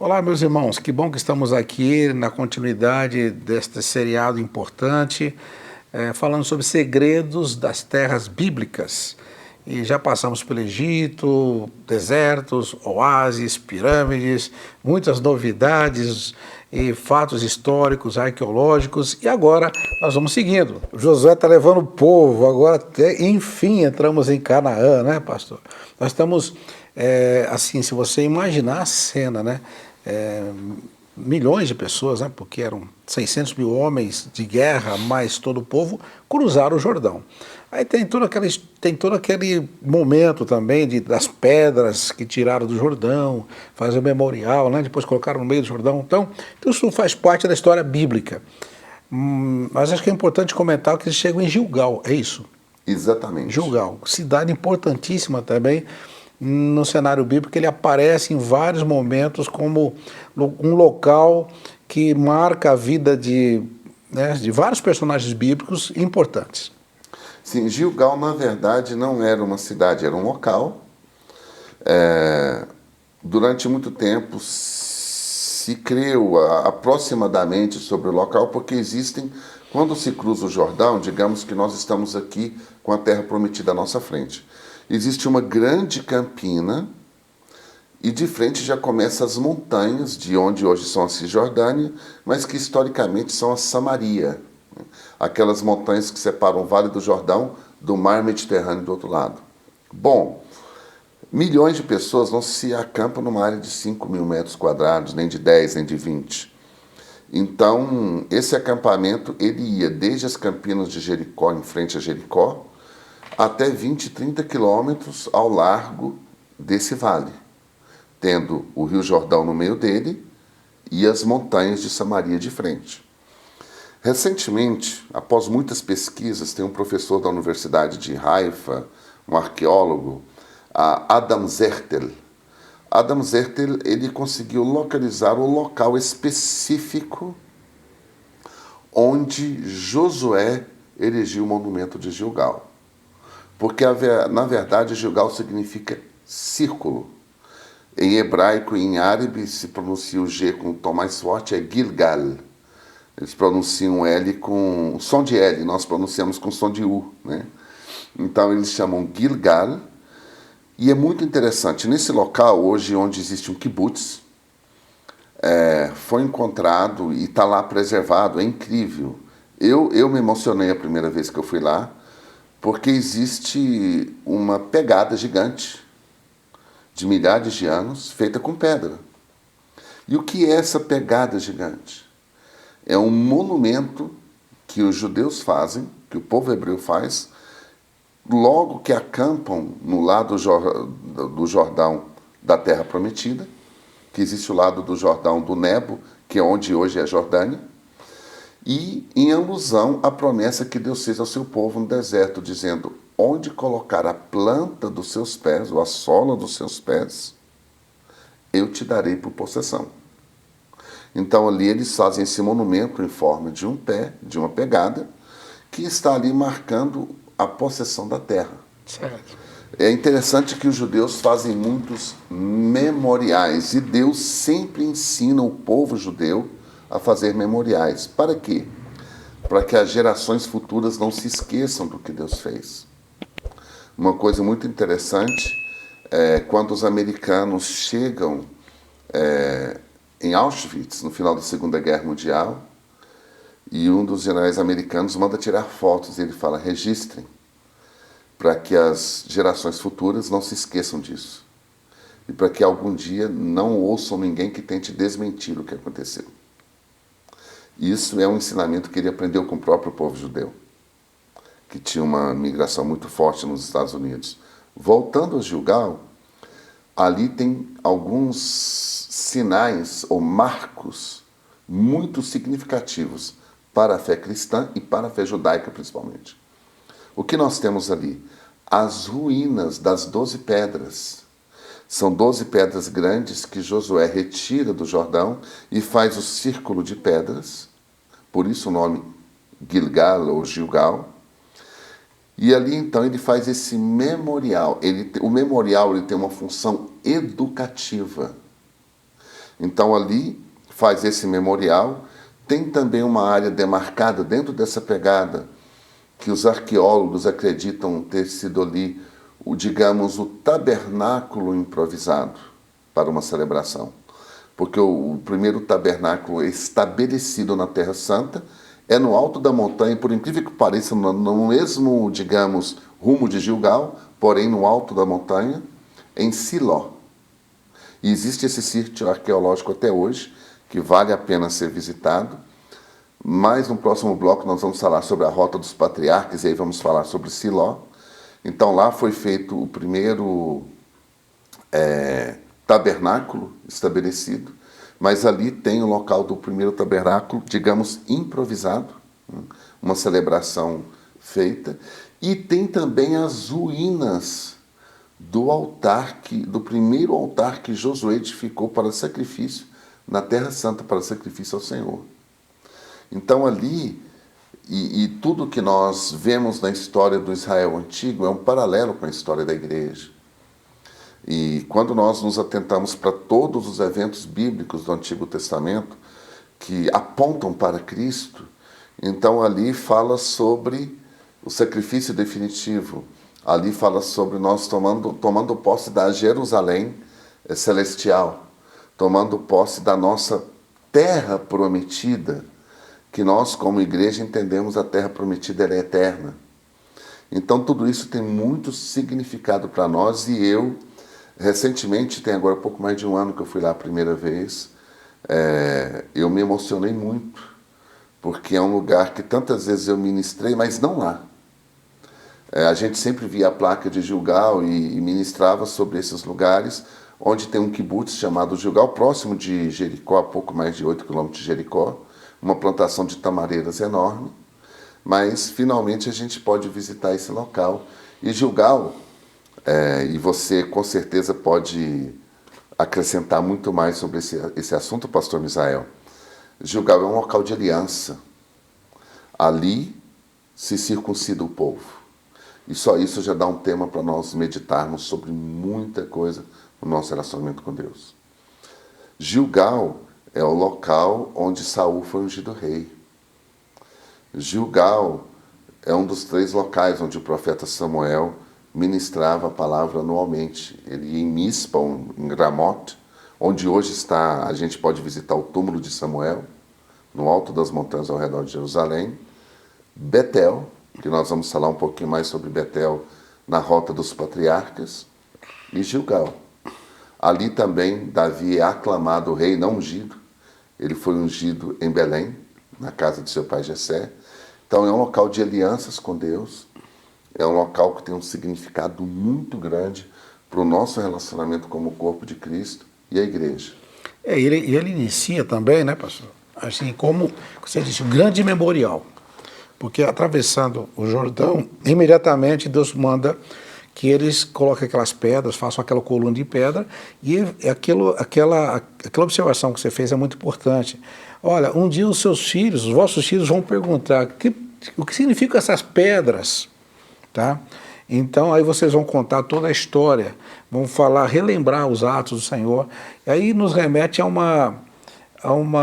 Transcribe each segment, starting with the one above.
Olá, meus irmãos, que bom que estamos aqui na continuidade deste seriado importante, falando sobre segredos das terras bíblicas. E já passamos pelo Egito, desertos, oásis, pirâmides, muitas novidades e fatos históricos, arqueológicos. E agora nós vamos seguindo. Josué está levando o povo, agora enfim entramos em Canaã, né, pastor? Nós estamos, assim, se você imaginar a cena, né? Milhões de pessoas, né, porque eram 600 mil homens de guerra, mais todo o povo, cruzaram o Jordão. Aí tem todo aquele momento também das pedras que tiraram do Jordão, fazer o memorial, né, depois colocaram no meio do Jordão. Então isso faz parte da história bíblica. Mas acho que é importante comentar que eles chegam em Gilgal, é isso? Exatamente. Gilgal, cidade importantíssima também no cenário bíblico. Ele aparece em vários momentos como um local que marca a vida de vários personagens bíblicos importantes. Sim, Gilgal, na verdade, não era uma cidade, era um local. Durante muito tempo se creu aproximadamente sobre o local, porque quando se cruza o Jordão, digamos que nós estamos aqui com a terra prometida à nossa frente. Existe uma grande campina e de frente já começam as montanhas, de onde hoje são a Cisjordânia, mas que historicamente são a Samaria. Aquelas montanhas que separam o Vale do Jordão do Mar Mediterrâneo do outro lado. Bom, milhões de pessoas não se acampam numa área de 5 mil metros quadrados, nem de 10, nem de 20. Então, esse acampamento ele ia desde as campinas de Jericó, em frente a Jericó, até 20, 30 quilômetros ao largo desse vale, tendo o Rio Jordão no meio dele e as montanhas de Samaria de frente. Recentemente, após muitas pesquisas, tem um professor da Universidade de Haifa, um arqueólogo, Adam Zertel. Adam Zertel ele conseguiu localizar o local específico onde Josué erigiu o monumento de Gilgal. Porque, na verdade, Gilgal significa círculo. Em hebraico e em árabe se pronuncia o G com o tom mais forte, é Gilgal. Eles pronunciam L com o som de L, nós pronunciamos com o som de U, né? Então eles chamam Gilgal. E é muito interessante, nesse local, hoje, onde existe um kibbutz, foi encontrado e está lá preservado, é incrível. Eu me emocionei a primeira vez que eu fui lá, porque existe uma pegada gigante, de milhares de anos, feita com pedra. E o que é essa pegada gigante? É um monumento que os judeus fazem, que o povo hebreu faz, logo que acampam no lado do Jordão da Terra Prometida, que existe o lado do Jordão do Nebo, que é onde hoje é a Jordânia, e em alusão à promessa que Deus fez ao seu povo no deserto, dizendo: onde colocar a planta dos seus pés, ou a sola dos seus pés, eu te darei por possessão. Então ali eles fazem esse monumento em forma de um pé, de uma pegada, que está ali marcando a possessão da terra. Certo. É interessante que os judeus fazem muitos memoriais, e Deus sempre ensina o povo judeu a fazer memoriais. Para quê? Para que as gerações futuras não se esqueçam do que Deus fez. Uma coisa muito interessante é quando os americanos chegam em Auschwitz, no final da Segunda Guerra Mundial, e um dos generais americanos manda tirar fotos, e ele fala: registrem, para que as gerações futuras não se esqueçam disso. E para que algum dia não ouçam ninguém que tente desmentir o que aconteceu. Isso é um ensinamento que ele aprendeu com o próprio povo judeu, que tinha uma migração muito forte nos Estados Unidos. Voltando a Gilgal, ali tem alguns sinais ou marcos muito significativos para a fé cristã e para a fé judaica principalmente. O que nós temos ali? As ruínas das 12 pedras. São 12 pedras grandes que Josué retira do Jordão e faz o círculo de pedras, por isso o nome Gilgal ou Gilgal. E ali então ele faz esse memorial. O memorial ele tem uma função educativa. Então ali faz esse memorial. Tem também uma área demarcada dentro dessa pegada que os arqueólogos acreditam ter sido ali, digamos, o tabernáculo improvisado para uma celebração. Porque o primeiro tabernáculo estabelecido na Terra Santa é no alto da montanha, por incrível que pareça, no mesmo, digamos, rumo de Gilgal, porém no alto da montanha, em Siló. E existe esse sítio arqueológico até hoje, que vale a pena ser visitado. Mas no próximo bloco nós vamos falar sobre a Rota dos Patriarcas, e aí vamos falar sobre Siló. Então lá foi feito o primeiro tabernáculo estabelecido, mas ali tem o local do primeiro tabernáculo, digamos, improvisado, uma celebração feita, e tem também as ruínas do altar, do primeiro altar que Josué edificou para sacrifício na Terra Santa, para sacrifício ao Senhor. Então ali, e tudo que nós vemos na história do Israel antigo é um paralelo com a história da igreja. E quando nós nos atentamos para todos os eventos bíblicos do Antigo Testamento que apontam para Cristo, então ali fala sobre o sacrifício definitivo. Ali fala sobre nós tomando posse da Jerusalém celestial, tomando posse da nossa terra prometida, que nós como igreja entendemos a terra prometida, ela é eterna. Então tudo isso tem muito significado para nós, e eu recentemente, tem agora pouco mais de um ano que eu fui lá a primeira vez, eu me emocionei muito, porque é um lugar que tantas vezes eu ministrei, mas não lá. A gente sempre via a placa de Gilgal e ministrava sobre esses lugares, onde tem um kibutz chamado Gilgal, próximo de Jericó, a pouco mais de 8 quilômetros de Jericó, uma plantação de tamareiras enorme, mas finalmente a gente pode visitar esse local. E Gilgal, e você com certeza pode acrescentar muito mais sobre esse assunto, pastor Misael. Gilgal é um local de aliança. Ali se circuncida o povo. E só isso já dá um tema para nós meditarmos sobre muita coisa no nosso relacionamento com Deus. Gilgal é o local onde Saul foi ungido rei. Gilgal é um dos 3 locais onde o profeta Samuel ministrava a palavra anualmente. Ele ia em Mispa, em Ramot, onde hoje está, a gente pode visitar o túmulo de Samuel, no alto das montanhas ao redor de Jerusalém. Betel, que nós vamos falar um pouquinho mais sobre Betel na Rota dos Patriarcas, e Gilgal. Ali também Davi é aclamado rei, não ungido. Ele foi ungido em Belém, na casa de seu pai Jessé. Então é um local de alianças com Deus, é um local que tem um significado muito grande para o nosso relacionamento como corpo de Cristo e a igreja. Ele inicia também, né, pastor? Assim como você disse, um grande memorial. Porque atravessando o Jordão, imediatamente Deus manda que eles coloquem aquelas pedras, façam aquela coluna de pedra, e aquela observação que você fez é muito importante. Olha, um dia os seus filhos, os vossos filhos vão perguntar o que significam essas pedras, tá? Então aí vocês vão contar toda a história, vão falar, relembrar os atos do Senhor, e aí nos remete a uma, como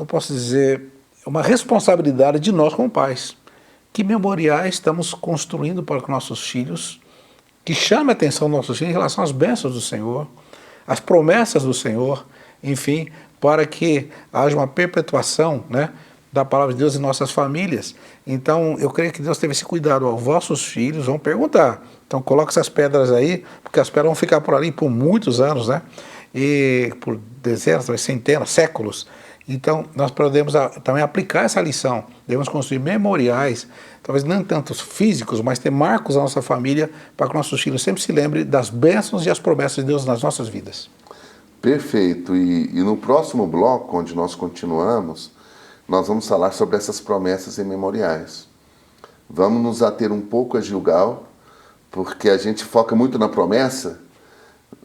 eu posso dizer, uma responsabilidade de nós como pais. Que memoriais estamos construindo para os nossos filhos, que chame a atenção dos nossos filhos em relação às bênçãos do Senhor, às promessas do Senhor, enfim, para que haja uma perpetuação, né, da palavra de Deus em nossas famílias. Então, eu creio que Deus teve esse cuidado. Os vossos filhos vão perguntar. Então, coloque essas pedras aí, porque as pedras vão ficar por ali por muitos anos, né? E por dezenas, centenas, séculos. Então, nós podemos também aplicar essa lição. Devemos construir memoriais, talvez não tanto físicos, mas ter marcos na nossa família, para que nossos filhos sempre se lembrem das bênçãos e as promessas de Deus nas nossas vidas. Perfeito. E no próximo bloco, onde nós continuamos, nós vamos falar sobre essas promessas e memoriais. Vamos nos ater um pouco a Gilgal, porque a gente foca muito na promessa,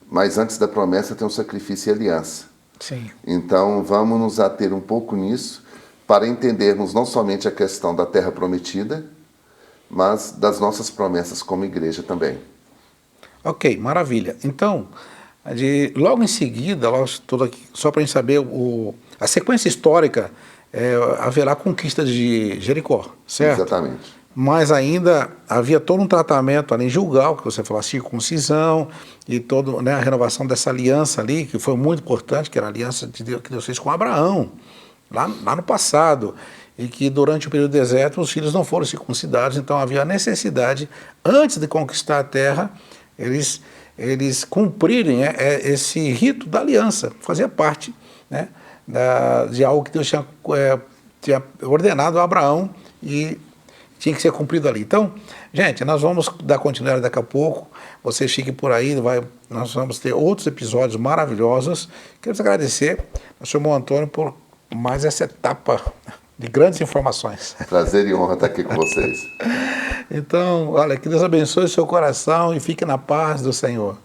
mas antes da promessa tem um sacrifício e aliança. Sim. Então, vamos nos ater um pouco nisso, para entendermos não somente a questão da terra prometida, mas das nossas promessas como igreja também. Ok, maravilha. Então, logo em seguida, só para a gente saber, a sequência histórica, haverá a conquista de Jericó, certo? Exatamente. Mas ainda havia todo um tratamento ali em Gilgal, que você falou, a circuncisão e toda, né, a renovação dessa aliança ali, que foi muito importante, que era a aliança de Deus, que Deus fez com Abraão, lá no passado, e que durante o período do deserto os filhos não foram circuncidados, então havia a necessidade, antes de conquistar a terra, eles cumprirem esse rito da aliança, fazia parte, né, de algo que Deus tinha ordenado a Abraão e tinha que ser cumprido ali. Então, gente, nós vamos dar continuidade daqui a pouco. Vocês fiquem por aí, nós vamos ter outros episódios maravilhosos. Queremos agradecer ao senhor Antônio por mais essa etapa de grandes informações. Prazer e honra estar aqui com vocês. Então, olha, que Deus abençoe o seu coração e fique na paz do Senhor.